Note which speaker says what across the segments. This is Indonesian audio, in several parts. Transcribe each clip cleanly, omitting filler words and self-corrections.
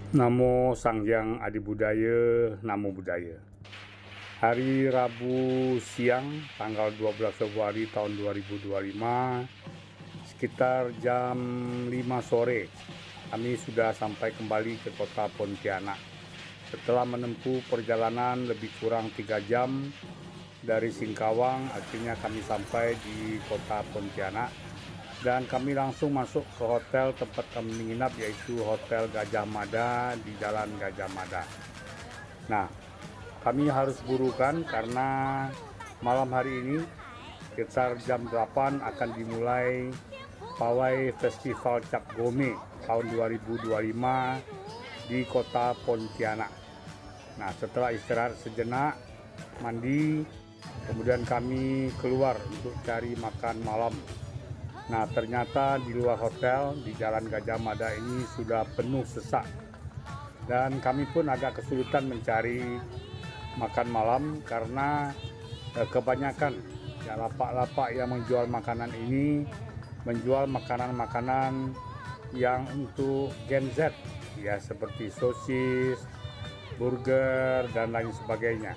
Speaker 1: Namo Sang Hyang Adi Budaya, Namo Buddhaya. Hari Rabu siang, tanggal 12 Februari tahun 2025, sekitar jam 5 sore, kami sudah sampai kembali ke kota Pontianak. Setelah menempuh perjalanan lebih kurang 3 jam dari Singkawang, akhirnya kami sampai di kota Pontianak. Dan kami langsung masuk ke hotel tempat kami menginap, yaitu Hotel Gajah Mada di Jalan Gajah Mada. Nah, kami harus burukan karena malam hari ini sekitar jam 8 akan dimulai Pawai Festival Cap Gome tahun 2025 di kota Pontianak. Nah, setelah istirahat sejenak, mandi, kemudian kami keluar untuk cari makan malam. Nah, ternyata di luar hotel di Jalan Gajah Mada ini sudah penuh sesak, dan kami pun agak kesulitan mencari makan malam karena kebanyakan ya lapak-lapak yang menjual makanan ini menjual makanan-makanan yang untuk Gen Z, ya seperti sosis, burger, dan lain sebagainya.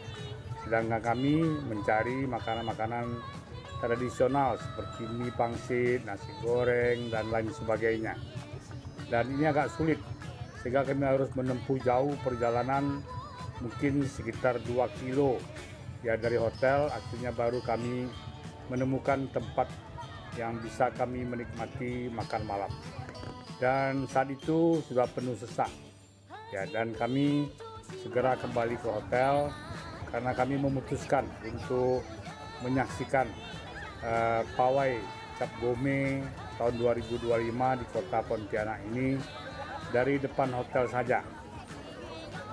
Speaker 1: Sedangkan kami mencari makanan-makanan tradisional seperti mie pangsit, nasi goreng, dan lain sebagainya. Dan ini agak sulit, sehingga kami harus menempuh jauh perjalanan, mungkin sekitar 2 kilo ya dari hotel. Akhirnya baru kami menemukan tempat yang bisa kami menikmati makan malam. Dan saat itu sudah penuh sesak, ya, dan kami segera kembali ke hotel karena kami memutuskan untuk menyaksikan Pawai Cap Gome tahun 2025 di kota Pontianak ini dari depan hotel saja.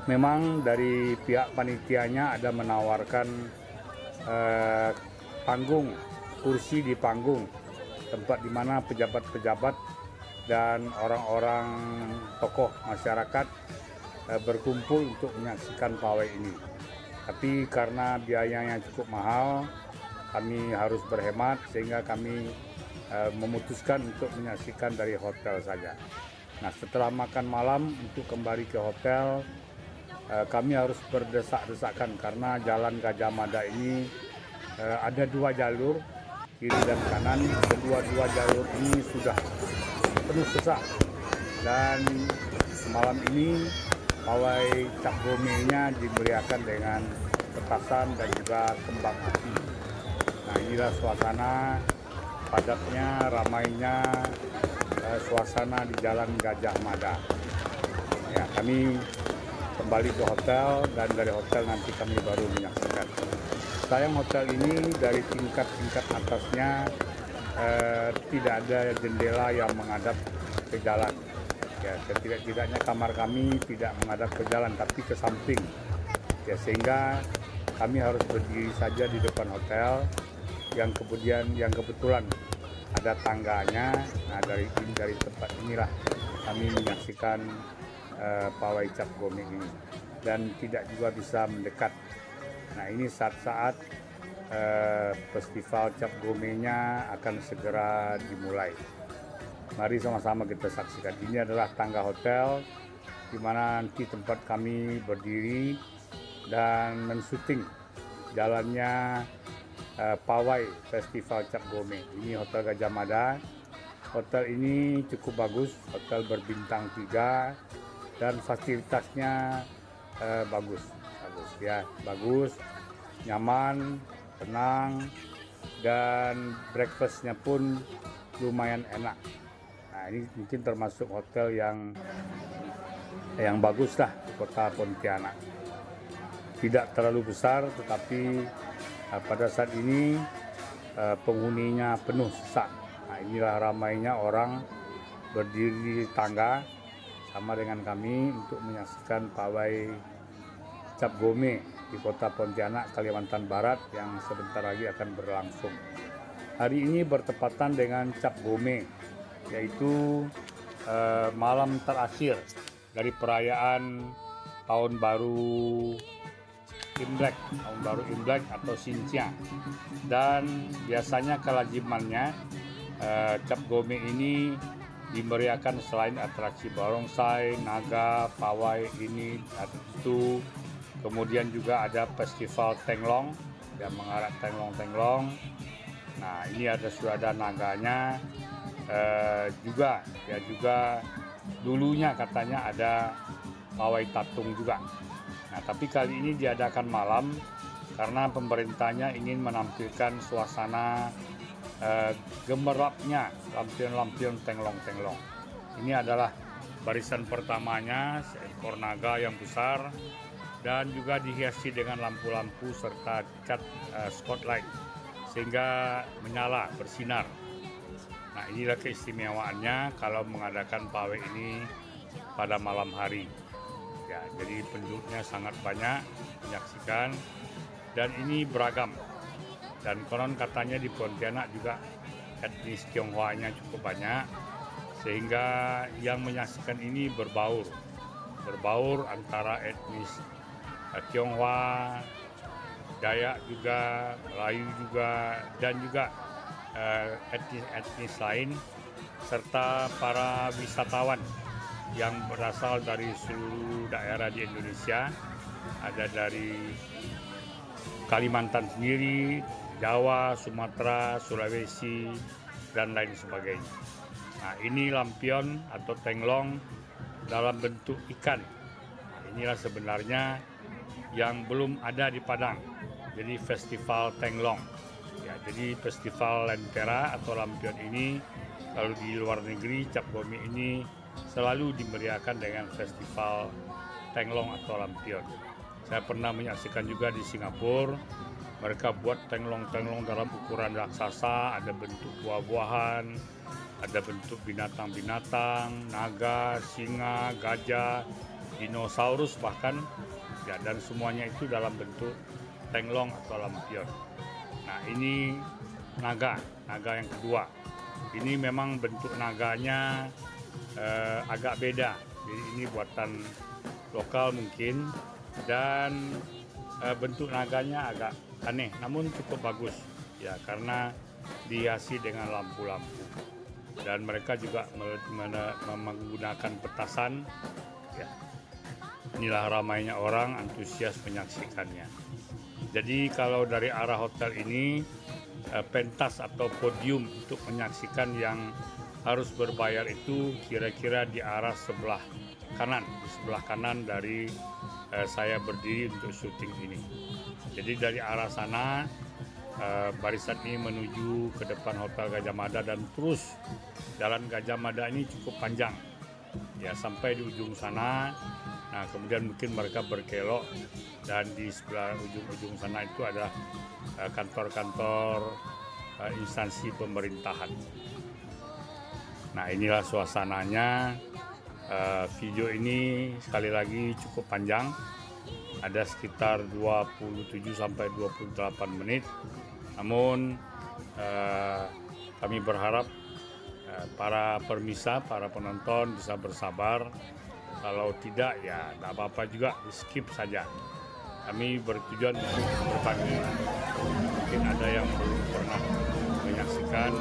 Speaker 1: Memang dari pihak panitianya ada menawarkan panggung, kursi di panggung, tempat di mana pejabat-pejabat dan orang-orang tokoh masyarakat berkumpul untuk menyaksikan pawai ini. Tapi karena biayanya cukup mahal, kami harus berhemat sehingga kami memutuskan untuk menyaksikan dari hotel saja. Nah, setelah makan malam untuk kembali ke hotel, kami harus berdesak-desakan karena Jalan Gajah Mada ini ada 2 jalur, kiri dan kanan. Kedua-dua jalur ini sudah penuh sesak, dan malam ini pawai Cap Gome-nya dimeriahkan dengan petasan dan juga kembang api. Nah, inilah suasana padatnya, ramainya suasana di Jalan Gajah Mada. Ya, kami kembali ke hotel, dan dari hotel nanti kami baru menyaksikan. Sayang hotel ini dari tingkat-tingkat atasnya tidak ada jendela yang menghadap ke jalan. Ya, setidak-tidaknya kamar kami tidak menghadap ke jalan tapi ke samping. Ya, sehingga kami harus berdiri saja di depan hotel, yang kebetulan ada tangganya. Nah, dari tempat inilah kami menyaksikan Pawai Cap Gome ini, dan tidak juga bisa mendekat. Nah, ini saat-saat festival Cap Gome-nya akan segera dimulai. Mari sama-sama kita saksikan. Ini adalah tangga hotel di mana nanti tempat kami berdiri dan mensyuting jalannya Pawai Festival Cap Gome. Ini Hotel Gajah Mada. Hotel ini cukup bagus, hotel berbintang 3, dan fasilitasnya bagus ya, bagus, nyaman, tenang, dan breakfastnya pun lumayan enak. Nah, ini mungkin termasuk hotel yang bagus lah di kota Pontianak. Tidak terlalu besar, tetapi pada saat ini penghuninya penuh sesak. Nah, inilah ramainya orang berdiri di tangga sama dengan kami untuk menyaksikan Pawai Cap Gome di kota Pontianak, Kalimantan Barat, yang sebentar lagi akan berlangsung. Hari ini bertepatan dengan Cap Gome, yaitu malam terakhir dari perayaan Tahun Baru Imlek atau Xinjia. Dan biasanya kelazimannya Cap Gome ini dimeriahkan selain atraksi barongsai, naga, pawai ini itu. Kemudian juga ada festival tenglong yang mengarak tenglong-tenglong. Nah, ini sudah ada naganya juga dulunya katanya ada pawai tatung juga. Nah, tapi kali ini diadakan malam karena pemerintahnya ingin menampilkan suasana gemerlapnya lampion-lampion tenglong-tenglong. Ini adalah barisan pertamanya, seekor naga yang besar dan juga dihiasi dengan lampu-lampu serta cat spotlight sehingga menyala, bersinar. Nah, inilah keistimewaannya kalau mengadakan pawai ini pada malam hari. Ya, jadi penduduknya sangat banyak menyaksikan dan ini beragam. Dan konon katanya di Pontianak juga etnis Tionghoanya cukup banyak sehingga yang menyaksikan ini berbaur antara etnis Tionghoa, Dayak juga, Melayu juga, dan juga etnis lain serta para wisatawan yang berasal dari seluruh daerah di Indonesia. Ada dari Kalimantan sendiri, Jawa, Sumatera, Sulawesi, dan lain sebagainya. Nah, ini lampion atau tenglong dalam bentuk ikan. Inilah sebenarnya yang belum ada di Padang. Jadi festival tenglong. Ya, jadi festival lentera atau lampion ini kalau di luar negeri Cap Gome ini selalu dimeriahkan dengan festival tenglong atau lampion. Saya pernah menyaksikan juga di Singapura. Mereka buat tenglong-tenglong dalam ukuran raksasa, ada bentuk buah-buahan, ada bentuk binatang-binatang, naga, singa, gajah, dinosaurus bahkan. Ya, dan semuanya itu dalam bentuk tenglong atau lampion. Nah, ini naga yang kedua. Ini memang bentuk naganya agak beda. Jadi ini buatan lokal mungkin dan bentuk naganya agak aneh, namun cukup bagus ya karena dihiasi dengan lampu-lampu. Dan mereka juga menggunakan petasan. Ya. Inilah ramainya orang antusias menyaksikannya. Jadi kalau dari arah hotel ini pentas atau podium untuk menyaksikan yang harus berbayar itu kira-kira di arah sebelah kanan dari saya berdiri untuk syuting ini. Jadi dari arah sana barisan ini menuju ke depan Hotel Gajah Mada dan terus jalan Gajah Mada ini cukup panjang ya sampai di ujung sana. Nah, kemudian mungkin mereka berkelok dan di sebelah ujung sana itu ada kantor-kantor instansi pemerintahan. Nah, inilah suasananya. Video ini sekali lagi cukup panjang, ada sekitar 27 sampai 28 menit. Namun kami berharap para permisa, para penonton bisa bersabar. Kalau tidak ya tidak apa-apa juga, di skip saja. Kami bertujuan untuk berbagi. Mungkin ada yang belum pernah menyaksikan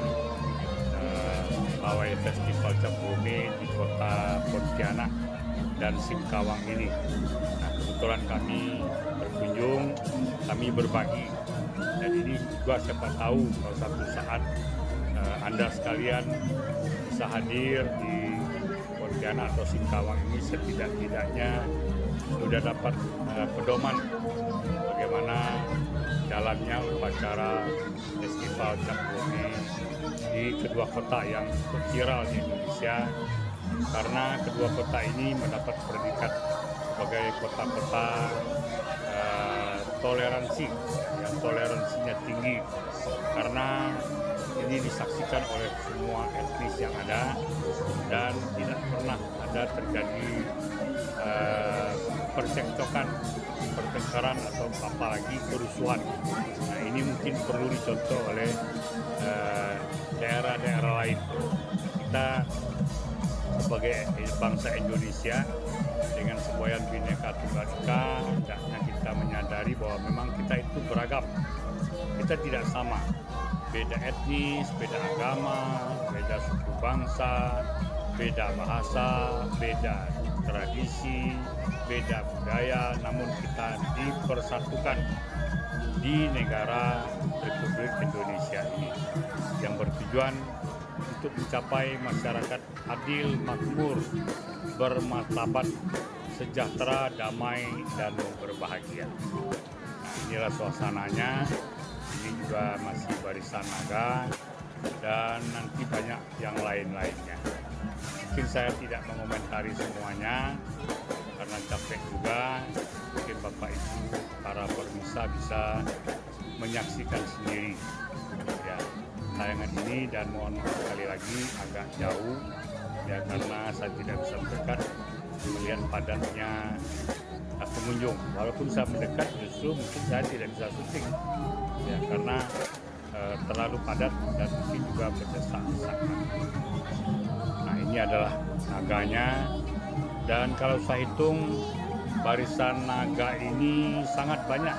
Speaker 1: pawai Festival Cap Gome di kota Pontianak dan Singkawang ini. Nah, kebetulan kami berkunjung, kami berbagi. Dan ini juga siapa tahu kalau satu saat Anda sekalian bisa hadir di Pontianak atau Singkawang ini, setidak-tidaknya sudah dapat pedoman bagaimana jalannya upacara Festival Cap Gome di kedua kota yang cukup viral di Indonesia, karena kedua kota ini mendapat predikat sebagai kota-kota toleransi, yang toleransinya tinggi, karena ini disaksikan oleh semua etnis yang ada dan tidak pernah ada terjadi percekcokan, pertengkaran atau apalagi kerusuhan. Nah, ini mungkin perlu dicontoh oleh daerah-daerah lain. Kita sebagai bangsa Indonesia dengan semboyan Bhinneka Tunggal Ika, hendaknya kita menyadari bahwa memang kita itu beragam. Kita tidak sama, beda etnis, beda agama, beda suku bangsa, beda bahasa, beda tradisi, beda budaya, namun kita dipersatukan di negara Republik Indonesia ini yang bertujuan untuk mencapai masyarakat adil, makmur, bermartabat, sejahtera, damai, dan berbahagia. Inilah suasananya. Ini juga masih barisan naga dan nanti banyak yang lain-lainnya. Mungkin saya tidak mengomentari semuanya karena capek juga. Mungkin Bapak Ibu para pemirsa bisa menyaksikan sendiri ya tayangan ini, dan mohon sekali lagi agak jauh ya karena saya tidak bisa mendekat melihat padatnya pengunjung. Walaupun saya mendekat justru mungkin saya tidak bisa syuting ya karena terlalu padat dan mungkin juga berdesak-desakan. Nah, ini adalah naganya, dan kalau saya hitung barisan naga ini sangat banyak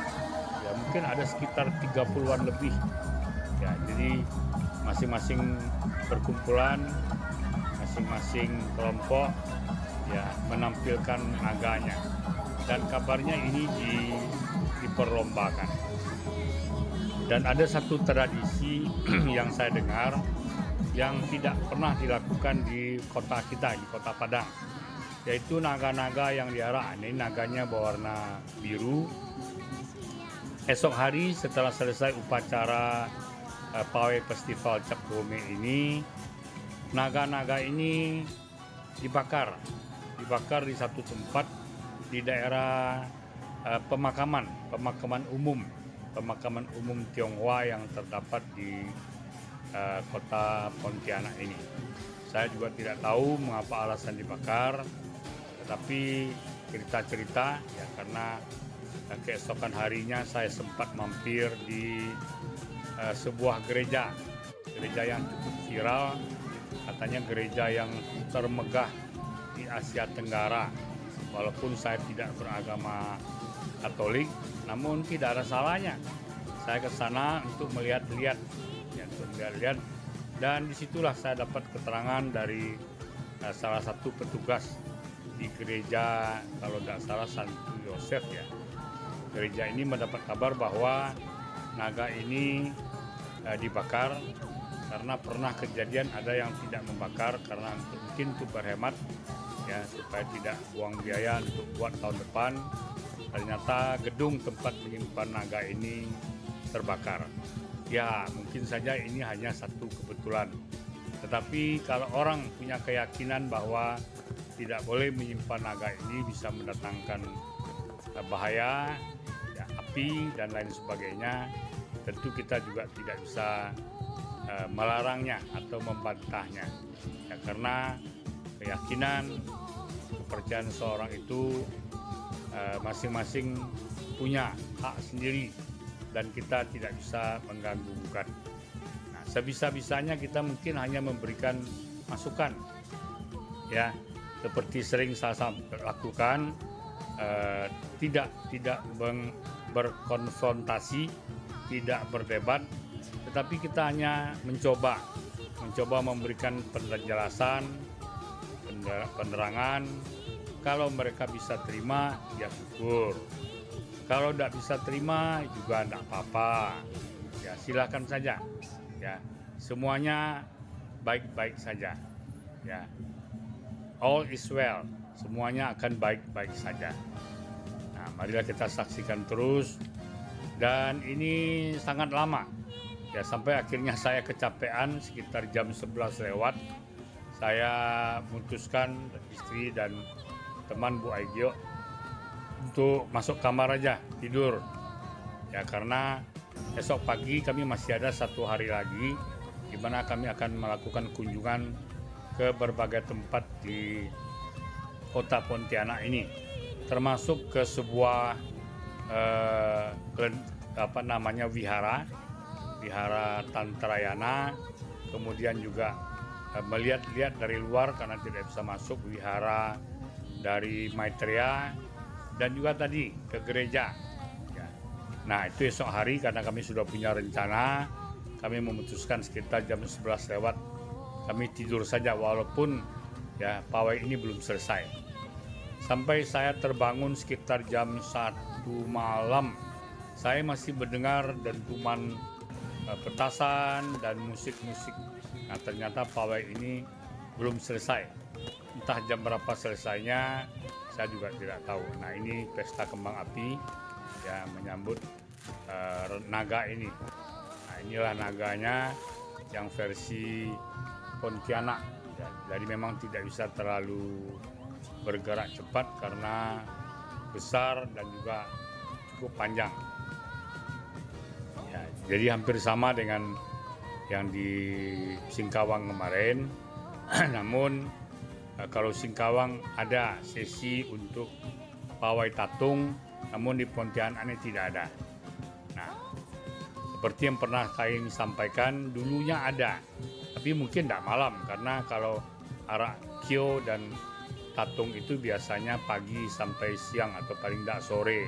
Speaker 1: ya, mungkin ada sekitar 30-an lebih ya. Jadi masing-masing perkumpulan, masing-masing kelompok ya menampilkan naganya, dan kabarnya ini diperlombakan. Dan ada satu tradisi yang saya dengar yang tidak pernah dilakukan di kota kita, di Kota Padang, yaitu naga-naga yang diarak. Ini naganya berwarna biru. Esok hari setelah selesai upacara Pawai Festival Cap Gome ini, naga-naga ini dibakar di satu tempat di daerah pemakaman umum Tionghoa yang terdapat di kota Pontianak ini. Saya juga tidak tahu mengapa alasan dibakar, tetapi cerita-cerita ya karena keesokan harinya saya sempat mampir di sebuah gereja yang cukup viral, katanya gereja yang termegah di Asia Tenggara. Walaupun saya tidak beragama Katolik, namun tidak ada salahnya saya ke sana untuk melihat-lihat, dan disitulah saya dapat keterangan dari salah satu petugas di gereja, kalau tidak salah Santo Yosef ya. Gereja ini mendapat kabar bahwa naga ini dibakar karena pernah kejadian ada yang tidak membakar karena mungkin untuk berhemat ya, supaya tidak buang biaya untuk buat tahun depan. Ternyata gedung tempat menyimpan naga ini terbakar. Ya, mungkin saja ini hanya satu kebetulan. Tetapi kalau orang punya keyakinan bahwa tidak boleh menyimpan naga ini bisa mendatangkan bahaya, ya, api dan lain sebagainya, tentu kita juga tidak bisa melarangnya atau membantahnya. Ya, karena keyakinan, kepercayaan seorang itu masing-masing punya hak sendiri dan kita tidak bisa mengganggu gugat. Nah, sebisa-bisanya kita mungkin hanya memberikan masukan ya, seperti sering saya lakukan, tidak berkonfrontasi, tidak berdebat, tetapi kita hanya mencoba memberikan penjelasan, penerangan. Kalau mereka bisa terima, ya syukur. Kalau tidak bisa terima, juga tidak apa-apa. Ya, silakan saja. Ya, semuanya baik-baik saja. Ya, all is well. Semuanya akan baik-baik saja. Nah, marilah kita saksikan terus. Dan ini sangat lama. Ya, sampai akhirnya saya kecapean sekitar jam 11 lewat. Saya memutuskan istri dan teman Bu Aigyo untuk masuk kamar aja tidur ya, karena esok pagi kami masih ada satu hari lagi di mana kami akan melakukan kunjungan ke berbagai tempat di kota Pontianak ini, termasuk ke sebuah wihara Tantrayana, kemudian juga melihat-lihat dari luar karena tidak bisa masuk wihara dari Maitreya, dan juga tadi ke gereja ya. Nah, itu esok hari karena kami sudah punya rencana, kami memutuskan sekitar jam 11 lewat kami tidur saja, walaupun ya, pawai ini belum selesai. Sampai saya terbangun sekitar jam 1 malam, saya masih mendengar dentuman petasan dan musik-musik. Nah, ternyata pawai ini belum selesai. Entah jam berapa selesainya, saya juga tidak tahu. Nah, ini pesta kembang api ya, menyambut naga ini. Nah, inilah naganya yang versi Pontianak ya, jadi memang tidak bisa terlalu bergerak cepat karena besar dan juga cukup panjang ya, jadi hampir sama dengan yang di Singkawang kemarin. Namun kalau Singkawang ada sesi untuk pawai tatung, namun di Pontianak ini tidak ada. Nah, seperti yang pernah saya sampaikan, dulunya ada, tapi mungkin tidak malam, karena kalau arak kio dan tatung itu biasanya pagi sampai siang atau paling tidak sore.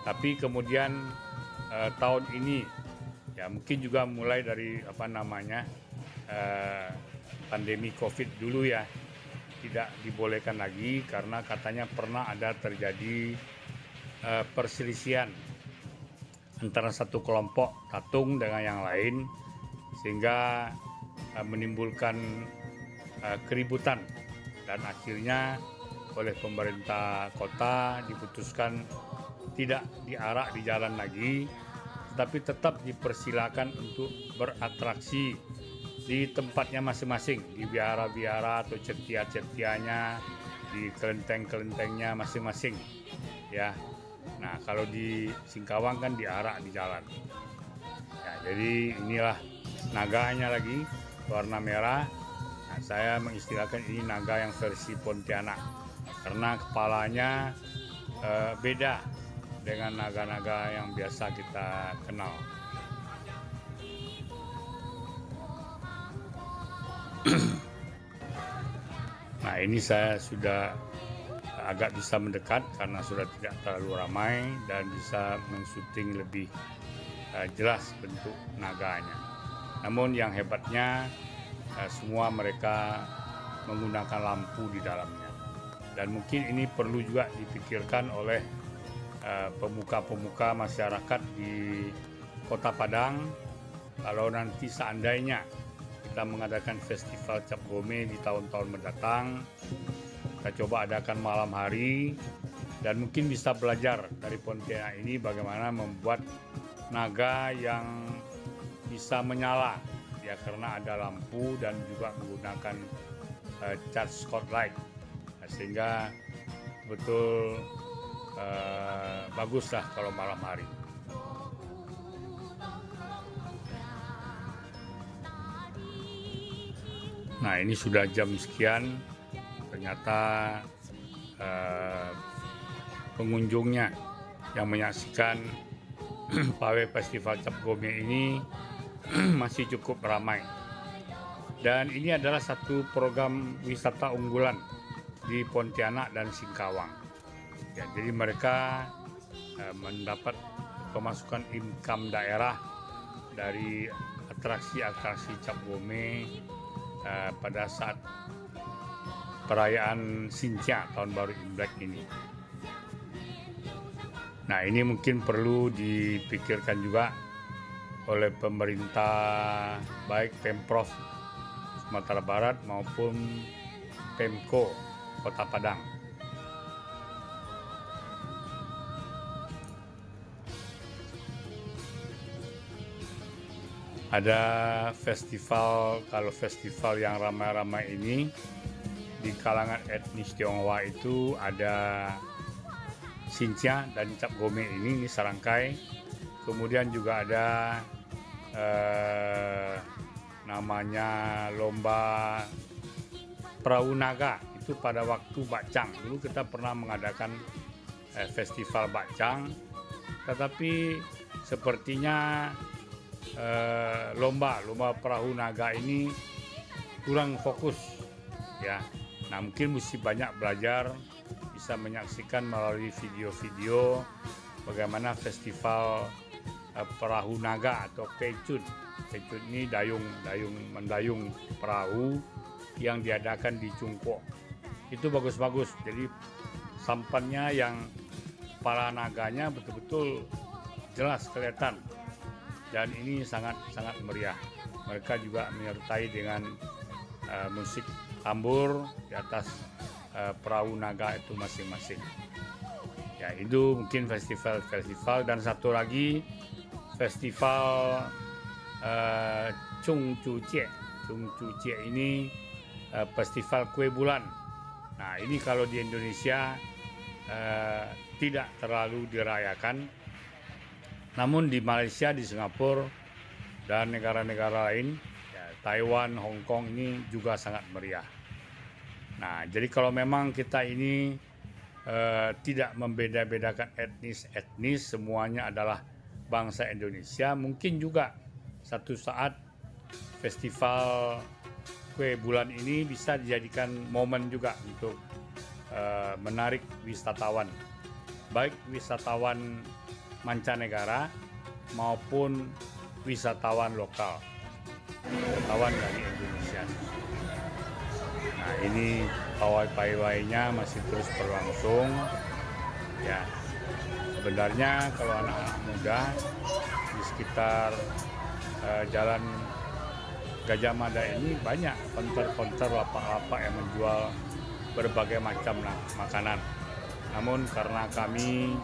Speaker 1: Tapi kemudian tahun ini ya, mungkin juga mulai dari pandemi COVID dulu ya, tidak dibolehkan lagi karena katanya pernah ada terjadi perselisihan antara satu kelompok tatung dengan yang lain, sehingga menimbulkan keributan, dan akhirnya oleh pemerintah kota diputuskan tidak diarak di jalan lagi, tetapi tetap dipersilakan untuk beratraksi di tempatnya masing-masing, di biara-biara atau cetia-cetianya, di kelenteng-kelentengnya masing-masing ya. Nah, kalau di Singkawang kan diarak di jalan ya, jadi inilah naganya lagi warna merah. Nah, saya mengistilahkan ini naga yang versi Pontianak karena kepalanya beda dengan naga-naga yang biasa kita kenal. Nah, ini saya sudah agak bisa mendekat karena sudah tidak terlalu ramai dan bisa mensyuting lebih jelas bentuk naganya. Namun yang hebatnya semua mereka menggunakan lampu di dalamnya, dan mungkin ini perlu juga dipikirkan oleh pemuka-pemuka masyarakat di Kota Padang. Kalau nanti seandainya kita mengadakan festival Cap Gome di tahun-tahun mendatang, kita coba adakan malam hari, dan mungkin bisa belajar dari Pontianak ini bagaimana membuat naga yang bisa menyala ya, karena ada lampu dan juga menggunakan charge spotlight, sehingga betul baguslah kalau malam hari. Nah, ini sudah jam sekian, ternyata pengunjungnya yang menyaksikan pawai festival Cap Gome ini masih cukup ramai, dan ini adalah satu program wisata unggulan di Pontianak dan Singkawang ya, jadi mereka mendapat pemasukan income daerah dari atraksi-atraksi Cap Gome pada saat perayaan Xinjia tahun baru Imlek ini. Nah, ini mungkin perlu dipikirkan juga oleh pemerintah, baik Pemprov Sumatera Barat maupun Pemko Kota Padang. Ada festival, kalau festival yang ramai-ramai ini di kalangan etnis Tionghoa itu ada Xinjia dan Cap Gome ini serangkai. Kemudian juga ada namanya lomba perahu naga, itu pada waktu Bakcang. Dulu kita pernah mengadakan festival Bakcang, tetapi sepertinya lomba perahu naga ini kurang fokus ya. Nah, mungkin mesti banyak belajar, bisa menyaksikan melalui video-video bagaimana festival perahu naga atau pecun. Pecun ini mendayung perahu yang diadakan di Cungko. Itu bagus-bagus. Jadi sampannya yang para naganya betul-betul jelas kelihatan, dan ini sangat meriah. Mereka juga menyertai dengan musik tambur di atas perahu naga itu masing-masing. Ya, itu mungkin festival. Dan satu lagi festival Chung Chu Jie. Chung Chu Jie ini festival kue bulan. Nah, ini kalau di Indonesia tidak terlalu dirayakan, namun di Malaysia, di Singapura, dan negara-negara lain, ya, Taiwan, Hong Kong ini juga sangat meriah. Nah, jadi kalau memang kita ini tidak membeda-bedakan etnis, semuanya adalah bangsa Indonesia, mungkin juga satu saat festival kue bulan ini bisa dijadikan momen juga untuk menarik wisatawan, baik wisatawan mancanegara maupun wisatawan lokal, wisatawan dari Indonesia. Nah, ini pawai-pawainya masih terus berlangsung. Ya, sebenarnya kalau anak-anak muda di sekitar Jalan Gajah Mada ini banyak konter-konter lapak-lapak yang menjual berbagai macam makanan. Namun karena kami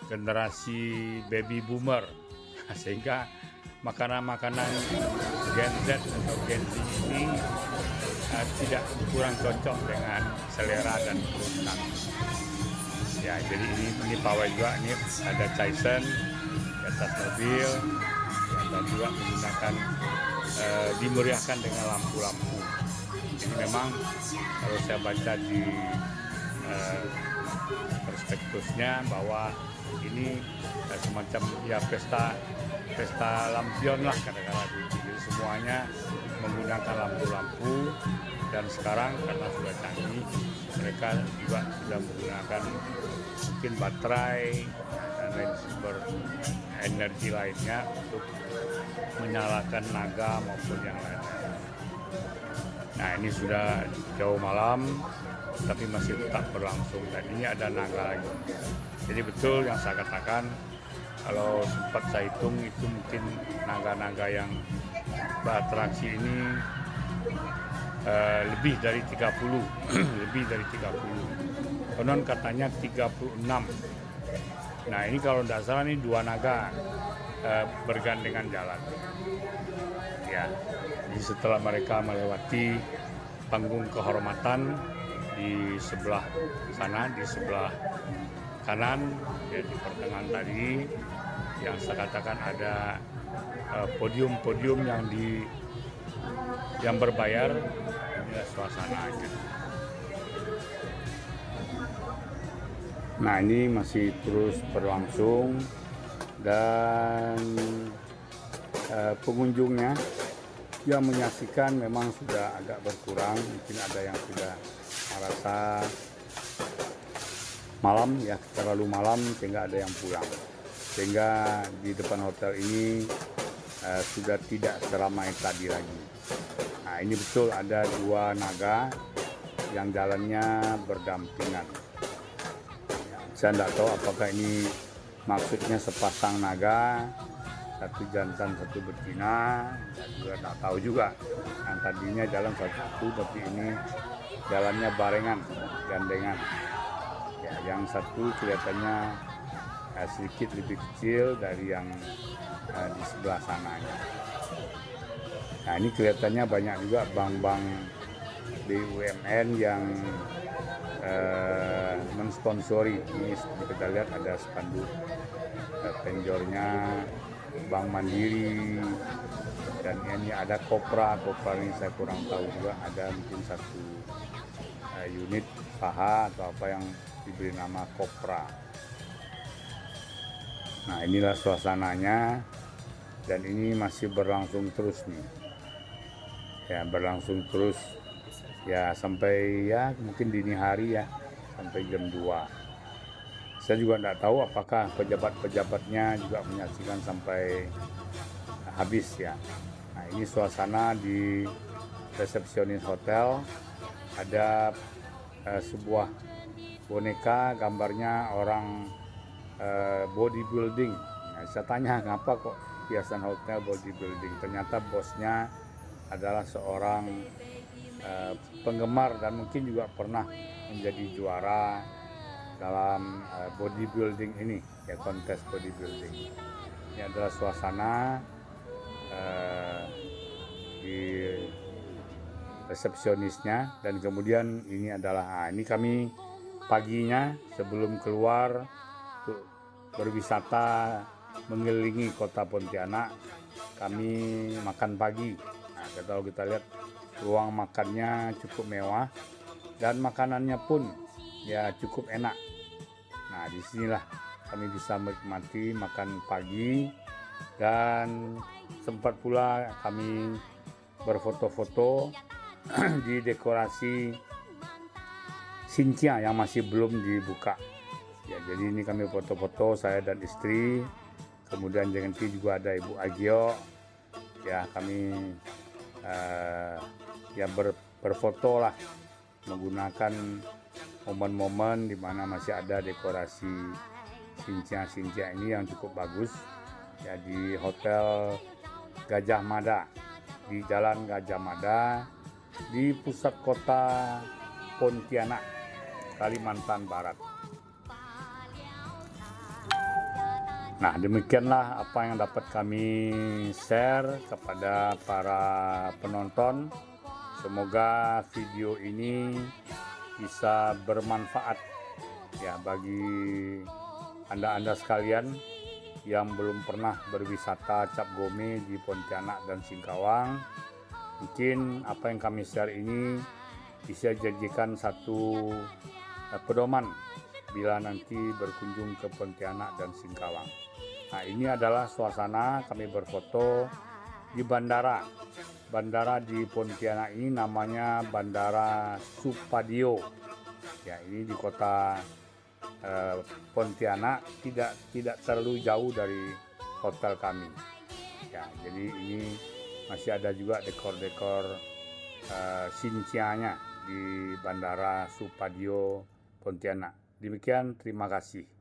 Speaker 1: generasi baby boomer, sehingga makanan-makanan Gen Z atau Gen Z ini tidak kurang cocok dengan selera dan kerutan. Ya, jadi ini pawai juga, ini ada Tyson di atas mobil, ya, dan juga menggunakan dimeriahkan dengan lampu-lampu. Jadi memang kalau saya baca di prospektusnya bahwa ini semacam ya pesta lampion lah katakanlah begitu. Jadi semuanya menggunakan lampu-lampu, dan sekarang karena sudah canggih mereka juga sudah menggunakan mungkin baterai dan lain sumber energi lainnya untuk menyalakan naga maupun yang lainnya. Nah, ini sudah jauh malam tapi masih tetap berlangsung, dan ini ada naga lagi. Jadi betul yang saya katakan, kalau sempat saya hitung itu mungkin naga-naga yang beratraksi ini lebih dari 30 lebih dari 30. Konon katanya 36. Nah, ini kalau tidak salah ini 2 naga bergandengan jalan. Ya, jadi setelah mereka melewati panggung kehormatan di sebelah sana, di sebelah kanan, ya, di pertengahan tadi yang saya katakan ada podium-podium yang berbayar. Inilah suasananya. Nah, ini masih terus berlangsung, dan pengunjungnya yang menyaksikan memang sudah agak berkurang. Mungkin ada yang sudah merasa malam, ya, terlalu malam sehingga ada yang pulang, sehingga di depan hotel ini sudah tidak seramai tadi lagi. Nah, ini betul ada 2 naga yang jalannya berdampingan. Ya, saya tidak tahu apakah ini maksudnya sepasang naga, satu jantan satu betina. Saya juga tidak tahu juga. Yang tadinya jalan satu, tapi ini jalannya barengan, gandengan. Ya, yang satu kelihatannya sedikit lebih kecil dari yang di sebelah sananya. Nah, ini kelihatannya banyak juga bank-bank BUMN yang mensponsori. Ini seperti kita lihat ada spanduk penjornya Bank Mandiri, dan ini ada Kopra ini saya kurang tahu juga, ada mungkin satu unit usaha atau apa yang diberi nama Kopra. Nah, inilah suasananya, dan ini masih berlangsung terus nih. Ya, berlangsung terus ya sampai ya mungkin dini hari, ya, sampai jam 2. Saya juga tidak tahu apakah pejabat-pejabatnya juga menyaksikan sampai habis, ya. Nah, ini suasana di resepsionis hotel. Ada sebuah boneka, gambarnya orang bodybuilding. Nah, saya tanya kenapa kok hiasan hotel bodybuilding. Ternyata bosnya adalah seorang penggemar dan mungkin juga pernah menjadi juara dalam bodybuilding ini, ya, kontes bodybuilding. Ini adalah suasana di resepsionisnya, dan kemudian ini adalah ini kami paginya sebelum keluar untuk berwisata mengelilingi kota Pontianak, kami makan pagi. Nah, kalau kita lihat ruang makannya cukup mewah dan makanannya pun ya cukup enak. Nah, disinilah kami bisa menikmati makan pagi, dan sempat pula kami berfoto-foto di dekorasi Xinjia yang masih belum dibuka. Ya, jadi ini kami foto-foto saya dan istri. Kemudian jangan juga ada Ibu Agio. Ya, kami ya berfoto lah menggunakan momen-momen di mana masih ada dekorasi Xinjia ini yang cukup bagus. Ya, di Hotel Gajah Mada, di Jalan Gajah Mada, di pusat kota Pontianak, Kalimantan Barat. Nah, demikianlah apa yang dapat kami share kepada para penonton. Semoga video ini bisa bermanfaat ya bagi Anda sekalian yang belum pernah berwisata Cap Gome di Pontianak dan Singkawang. Mungkin apa yang kami share ini bisa jadikan satu pedoman bila nanti berkunjung ke Pontianak dan Singkawang. Nah, ini adalah suasana kami berfoto di bandara. Bandara di Pontianak ini namanya Bandara Supadio. Ya, ini di kota Pontianak, tidak terlalu jauh dari hotel kami. Ya, jadi ini masih ada juga dekor-dekor Xinjia-nya di Bandara Supadio Pontianak. Demikian, terima kasih.